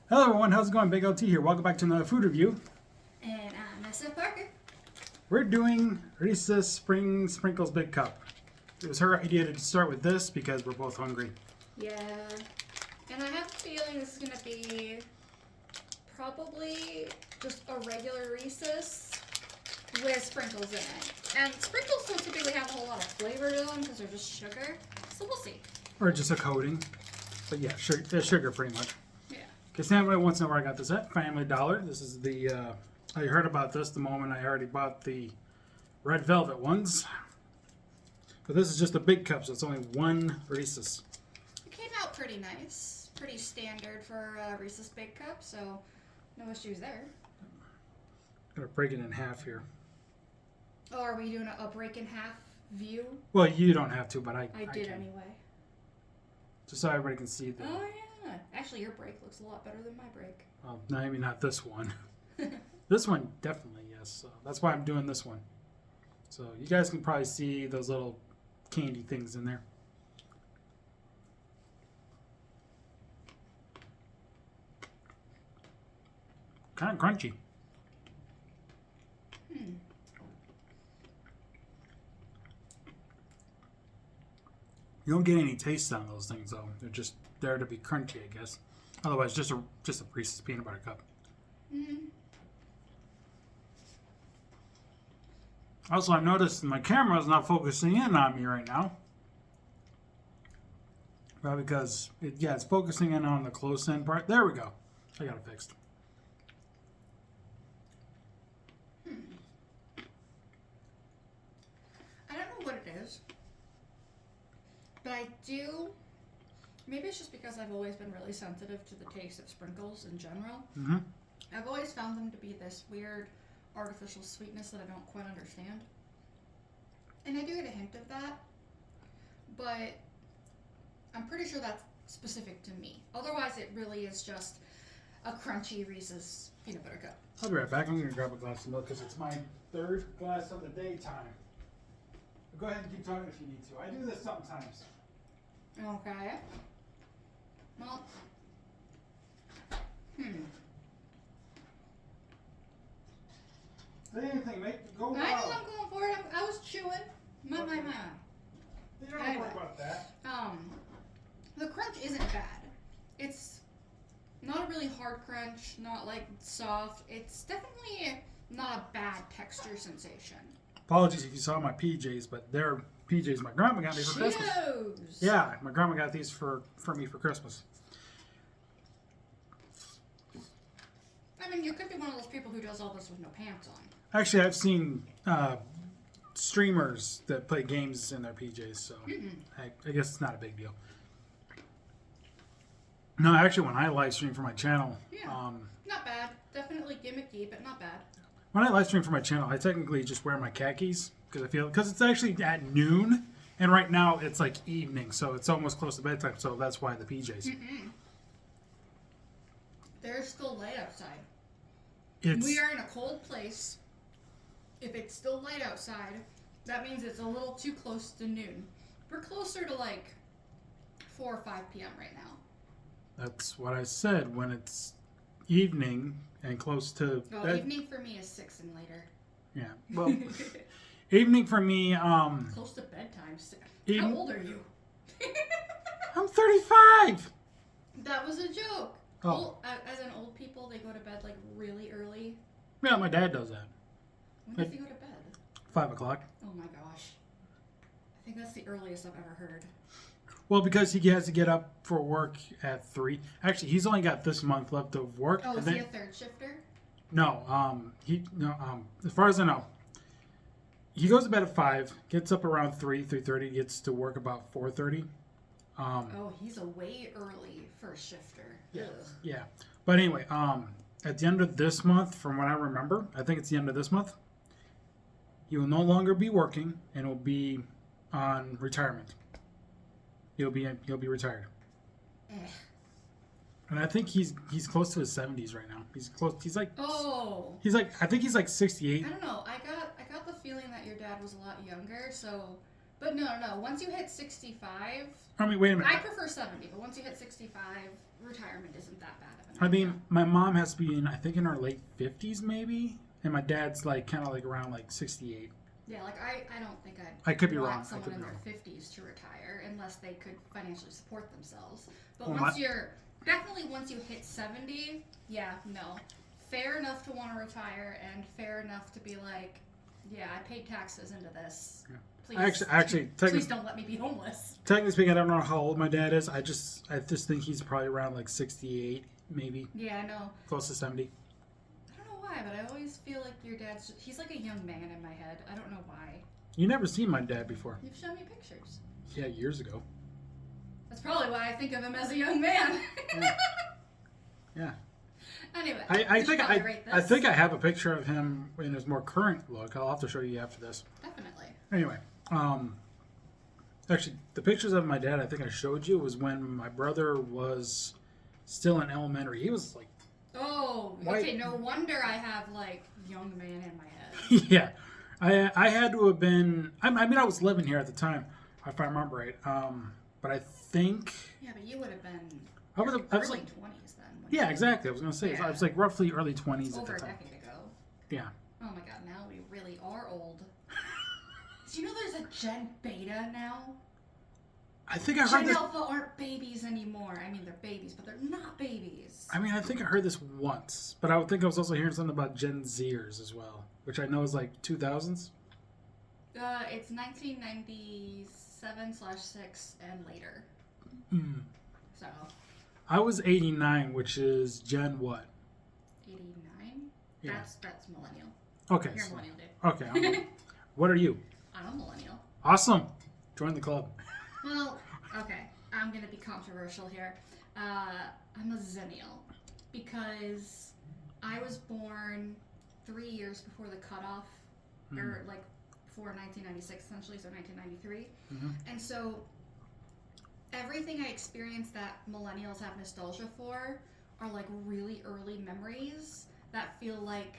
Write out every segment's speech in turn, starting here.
Hello everyone, how's it going? BigLT here. Welcome back to another food review. And I'm SFParker. We're doing Reese's Spring Sprinkles Big Cup. It was her idea to start with this because we're both hungry. Yeah. And I have a feeling this is going to be probably just a regular Reese's with sprinkles in it. And sprinkles don't typically have a whole lot of flavor to them because they're just sugar. So we'll see. Or just a coating. But yeah, sugar pretty much. Yeah. Because everybody wants to know where I got this at. Family Dollar. This is the, I heard about this the moment I already bought the red velvet ones. But this is just a big cup, so it's only one Reese's. It came out pretty nice. Pretty standard for Reese's Big Cup, so no issues there. I'm going to break it in half here. Oh, are we doing a break in half view? Well, you don't have to, but I did can. anyway. Just so everybody can see the... Oh, yeah. Actually, your break looks a lot better than my break. Well, maybe not this one. This one, definitely, yes. So that's why I'm doing this one. So you guys can probably see those little candy things in there. Kind of crunchy. You don't get any taste on those things, though. They're just there to be crunchy, I guess. Otherwise, just a Reese's peanut butter cup. Also, I've noticed my camera is not focusing in on me right now. Probably because, it's focusing in on the close-in part. There we go. I got it fixed. I don't know what it is, but I do. Maybe it's just because I've always been really sensitive to the taste of sprinkles in general. Mm-hmm. I've always found them to be this weird artificial sweetness that I don't quite understand. And I do get a hint of that, but I'm pretty sure that's specific to me. Otherwise, it really is just a crunchy Reese's peanut butter cup. I'll be right back. I'm going to grab a glass of milk because it's my third glass of the daytime. Go ahead and keep talking if you need to. I do this sometimes. Okay. Well. Say anything, make go I know wild. I'm going for it. I was chewing. My. You don't Anyway. worry about that. The crunch isn't bad. It's not a really hard crunch, not like soft. It's definitely not a bad texture sensation. Apologies if you saw my PJs, but they're PJs my grandma got me for Christmas. Cheetos! Yeah, my grandma got these for me for Christmas. I mean, you could be one of those people who does all this with no pants on. Actually, I've seen streamers that play games in their PJs, so I guess it's not a big deal. No, actually, when I live stream for my channel, Not bad. Definitely gimmicky, but not bad. when I live stream for my channel, I technically just wear my khakis because it's actually at noon, and right now it's like evening, so it's almost close to bedtime. So that's why the PJs. There's still light outside. It's We are in a cold place. If it's still light outside, that means it's a little too close to noon. We're closer to like 4 or 5 p.m. right now. That's what I said. When it's evening and close to bed. Evening for me is 6 and later. Yeah. Well, evening for me. Close to bedtime. Even- How old are you? I'm 35. That was a joke. Oh. As in old people, they go to bed like really early. Yeah, my dad does that. When does he go to bed? 5 o'clock. Oh my gosh. I think that's the earliest I've ever heard. Well, because he has to get up for work at 3. Actually, he's only got this month left of work. Oh, is and he then, a third shifter? No, as far as I know, he goes to bed at 5, gets up around 3:30, gets to work about 4:30. Oh, he's a way early first shifter. Yeah. Ugh. Yeah. But anyway, at the end of this month, from what I remember, I think it's the end of this month, he will no longer be working and will be on retirement. He'll be retired. And I think he's close to his 70s right now. He's close. He's like I think he's like 68. I don't know. I got the feeling that your dad was a lot younger. So, But no. Once you hit 65, I mean, wait a minute. I prefer 70, but once you hit 65, retirement isn't that bad of an I idea. mean, my mom has to be in, I think, in her late 50s, maybe. And my dad's, like, kind of, like, around, like, 68. Yeah, like, I don't think I could be want wrong. I someone could in be their wrong. 50s to retire unless they could financially support themselves. But Well, once you're, definitely once you hit 70, yeah, no. Fair enough to want to retire and fair enough to be like, yeah, I paid taxes into this. Yeah. Please, Actually, please don't let me be homeless. technically speaking, I don't know how old my dad is. I just think he's probably around, like, 68, maybe. Yeah, I know. Close to 70. I don't know why, but I always feel like your dad's, he's like a young man in my head. I don't know why. You never seen my dad before. You've shown me pictures. Yeah, years ago. That's probably why I think of him as a young man. Yeah. Anyway, I we should think probably rate I this. think I have a picture of him in his more current look. I'll have to show you after this. Definitely. Anyway, actually, the pictures of my dad I think I showed you was when my brother was still in elementary. He was like, Oh, Why- okay. No wonder I have like young man in my head. yeah, I had to have been. I mean, I was living here at the time, if I remember right. But I think Yeah, but you would have been I was early like, 20s then. yeah, exactly. I was gonna say I was like roughly early 20s at Over the a time. decade ago. Yeah. Oh my god, now we really are old. Do you know there's a Gen Beta now? I think I heard Gen this. Alpha aren't babies anymore. I mean, they're babies, but they're not babies. I mean, I think I heard this once, but I would think I was also hearing something about Gen Zers as well, which I know is like 2000s. It's 1997/6 and later. Hmm. So, I was 89, which is Gen what? 89? Yeah. That's millennial. Okay. You're a so- millennial, dude. okay. What are you? I'm a millennial. Awesome. Join the club. Well, okay. I'm gonna be controversial here. I'm a zennial because I was born 3 years before the cutoff, or like before 1996, essentially, so 1993. Mhm. And so everything I experienced that millennials have nostalgia for are like really early memories that feel like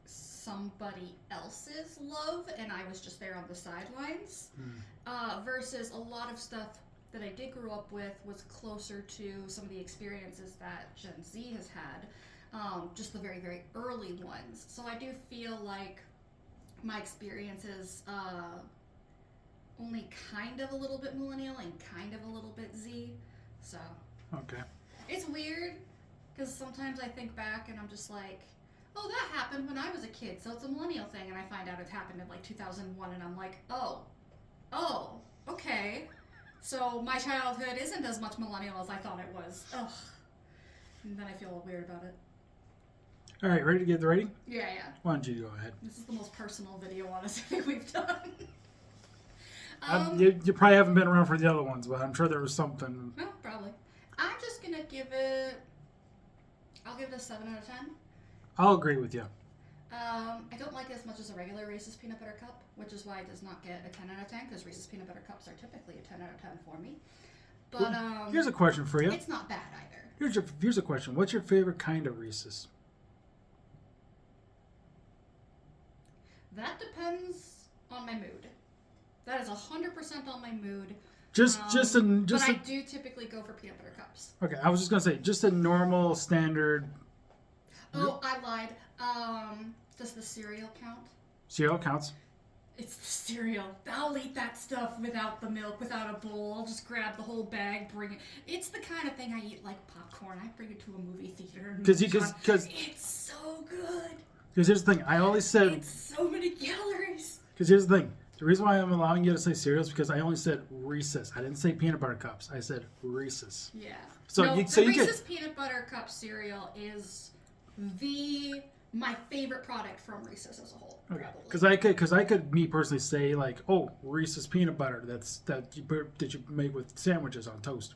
somebody else's love, and I was just there on the sidelines. Versus a lot of stuff that I did grow up with was closer to some of the experiences that Gen Z has had, just the very, very early ones. So I do feel like my experiences only kind of a little bit millennial and kind of a little bit Z. So Okay. it's weird because sometimes I think back and I'm just like, oh, that happened when I was a kid, so it's a millennial thing, and I find out it happened in like 2001, and I'm like, oh, okay. So my childhood isn't as much millennial as I thought it was. Ugh. And then I feel all weird about it. All right, ready to get the rating? Yeah. Why don't you go ahead? This is the most personal video, honestly, we've done. You probably haven't been around for the other ones, but I'm sure there was something. No, probably. I'm just gonna give it. I'll give it a 7 out of 10. I'll agree with you. I don't like it as much as a regular Reese's Peanut Butter Cup, which is why it does not get a 10 out of 10, because Reese's Peanut Butter Cups are typically a 10 out of 10 for me. But Here's a question for you. it's not bad either. Here's a question. What's your favorite kind of Reese's? That depends on my mood. That is 100% on my mood. But I do typically go for peanut butter cups. Okay, I was just gonna say just a normal standard Oh, I lied. Does the cereal count? cereal counts. It's the cereal. I'll eat that stuff without the milk, without a bowl. I'll just grab the whole bag, bring it. It's the kind of thing I eat like popcorn. I bring it to a movie theater. Because it's so good. here's the thing. I only said It's so many calories. because here's the thing. The reason why I'm allowing you to say cereal is because I only said Reese's. I didn't say peanut butter cups. I said Reese's. Yeah. So no, you the you Reese's could peanut butter cup cereal is my favorite product from Reese's as a whole. okay Probably. because I could me personally say like Reese's peanut butter that you make with sandwiches on toast.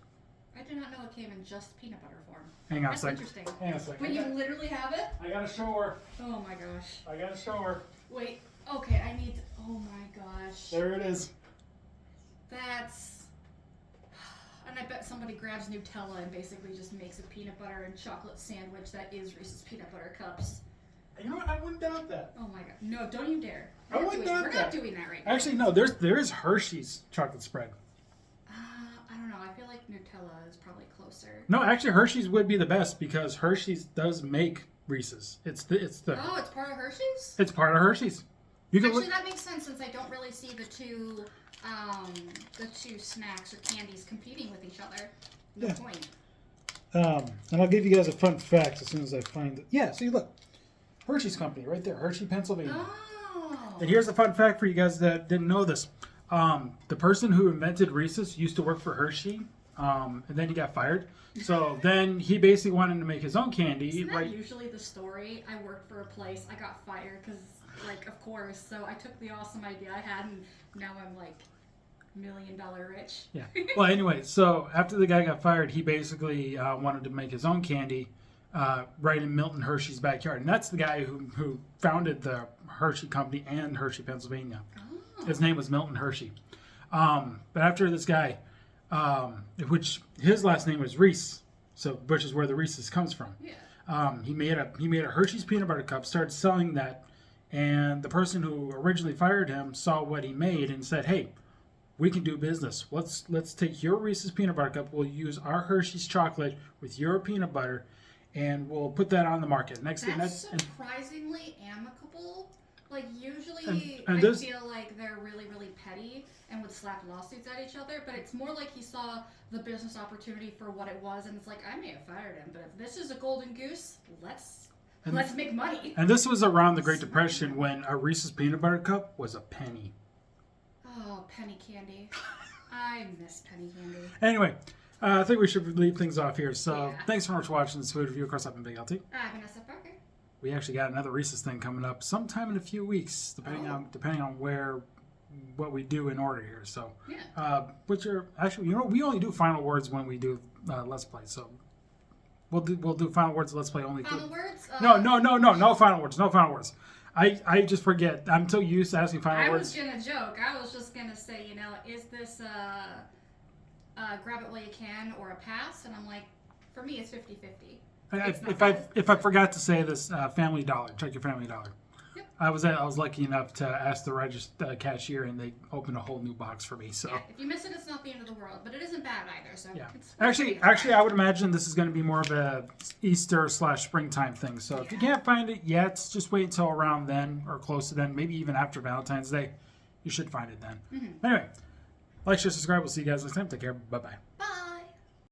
I did not know it came in just peanut butter form. Hang on That's a second. interesting. Hang on a second. But you literally have it? I gotta show her. Oh my gosh. I gotta show her. Wait. Okay, I need. Oh my gosh. There it is. That's. And I bet somebody grabs Nutella and basically just makes a peanut butter and chocolate sandwich that is Reese's peanut butter cups. You know what? I wouldn't doubt that. Oh my god. No, don't you dare. I wouldn't doubt We're that. not doing that right now. Actually, no. There is Hershey's chocolate spread. I don't know. I feel like Nutella is probably closer. No, actually, Hershey's would be the best because Hershey's does make Reese's. It's Oh, it's part of Hershey's? It's part of Hershey's. You can Actually, that makes sense since I don't really see the two snacks or candies competing with each other. No point. And I'll give you guys a fun fact as soon as I find it. Yeah, see, look. Hershey's Company right there. Hershey, Pennsylvania. Oh. And here's a fun fact for you guys that didn't know this. The person who invented Reese's used to work for Hershey, and then he got fired. So then he basically wanted to make his own candy. Isn't that usually the story? I worked for a place, I got fired because, like, of course. So I took the awesome idea I had, and now I'm like $1 million rich. Yeah. Well, anyway, so after the guy got fired, he basically wanted to make his own candy right in Milton Hershey's backyard. And that's the guy who founded the Hershey Company and Hershey, Pennsylvania. Oh. His name was Milton Hershey. But after this guy, which his last name was Reese, so which is where the Reese's comes from. Yeah. He made a Hershey's peanut butter cup, started selling that, and the person who originally fired him saw what he made and said, "Hey, we can do business. Let's take your Reese's peanut butter cup. We'll use our Hershey's chocolate with your peanut butter, and we'll put that on the market." That's surprisingly amicable. Like, usually and I this, feel like they're really, really petty and would slap lawsuits at each other, but it's more like he saw the business opportunity for what it was, and it's like, I may have fired him, but if this is a golden goose, let's make money. And this was around the Great Depression when a Reese's peanut butter cup was a penny. Oh, penny candy. I miss penny candy. Anyway, I think we should leave things off here. So Yeah. thanks so much for watching this food review. Of course, I've been BigLT. I've been SFParker. We actually got another Reese's thing coming up sometime in a few weeks, depending on what we do in order here. So, Yeah. which are actually, we only do final words when we do Let's Play. So we'll do final words Let's Play only. Final words? No final words. No final words. I just forget. I'm so used to asking final words. I was gonna joke. I was just gonna say, is this grab it while you can or a pass? And I'm like, for me, it's 50-50. If I forgot to say this, Family Dollar. Check your Family Dollar. Yep. I was lucky enough to ask the cashier, and they opened a whole new box for me. So yeah, if you miss it, it's not the end of the world, but it isn't bad either. So yeah, it's actually, I would imagine this is going to be more of a Easter/springtime thing. So if you can't find it yet, just wait until around then or close to then, maybe even after Valentine's Day. You should find it then. Mm-hmm. Anyway, like, share, subscribe. We'll see you guys next time. Take care. Bye bye.